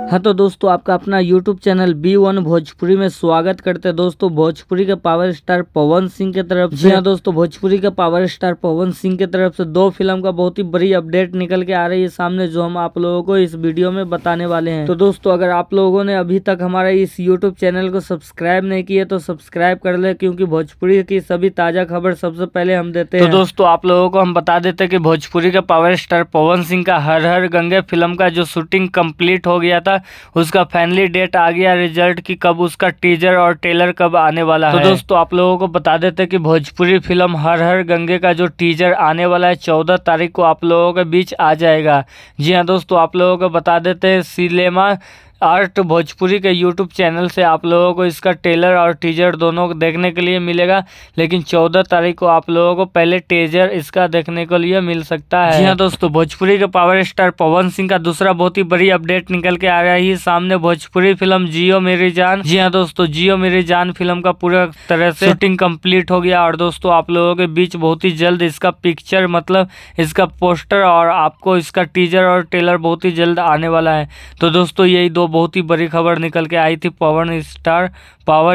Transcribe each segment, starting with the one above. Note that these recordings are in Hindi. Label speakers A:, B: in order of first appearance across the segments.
A: हाँ तो दोस्तों, आपका अपना YouTube चैनल B1 भोजपुरी में स्वागत करते हैं। दोस्तों, भोजपुरी के पावर स्टार पवन सिंह की तरफ से, जी हाँ दोस्तों, भोजपुरी के पावर स्टार पवन सिंह की तरफ से 2 फिल्म का बहुत ही बड़ी अपडेट निकल के आ रही है सामने, जो हम आप लोगों को इस वीडियो में बताने वाले हैं। तो दोस्तों, अगर आप लोगों ने अभी तक हमारे इस YouTube चैनल को सब्सक्राइब नहीं किया तो सब्सक्राइब कर ले, क्योंकि भोजपुरी की सभी ताजा खबर सबसे पहले हम देते हैं। तो दोस्तों, आप लोगों को हम बता देते हैं कि भोजपुरी के पावर स्टार पवन सिंह का हर हर गंगे फिल्म का जो शूटिंग कंप्लीट हो गया था, उसका फाइनली डेट आ गया रिजल्ट की, कब उसका टीजर और ट्रेलर कब आने वाला है। तो दोस्तों, आप लोगों को बता देते हैं कि भोजपुरी फिल्म हर हर गंगे का जो टीजर आने वाला है 14 तारीख को आप लोगों के बीच आ जाएगा। जी हाँ दोस्तों, आप लोगों को बता देते हैं सिनेमा आर्ट भोजपुरी के YouTube चैनल से आप लोगों को इसका ट्रेलर और टीजर दोनों देखने के लिए मिलेगा, लेकिन 14 तारीख को आप लोगों को पहले टीजर इसका देखने के लिए मिल सकता है। जी हाँ दोस्तों, भोजपुरी के पावर स्टार पवन सिंह का दूसरा बहुत ही बड़ी अपडेट निकल के आ रही है सामने, भोजपुरी फिल्म जियो मेरी जान। जी हाँ दोस्तों, जियो मेरी जान फिल्म का पूरा तरह से शूटिंग कंप्लीट हो गया, और दोस्तों आप लोगों के बीच बहुत ही जल्द इसका पिक्चर मतलब इसका पोस्टर और आपको इसका टीजर और ट्रेलर बहुत ही जल्द आने वाला है। तो दोस्तों, यही 2 बहुत ही बड़ी खबर निकल के आई थी पावर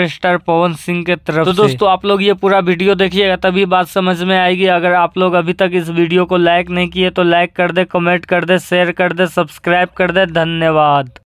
A: स्टार पवन सिंह के तरफ से। तो दोस्तों, आप लोग ये पूरा वीडियो देखिएगा, तभी बात समझ में आएगी। अगर आप लोग अभी तक इस वीडियो को लाइक नहीं किए तो लाइक कर दे, कमेंट कर दे, शेयर कर दे, सब्सक्राइब कर दे। धन्यवाद।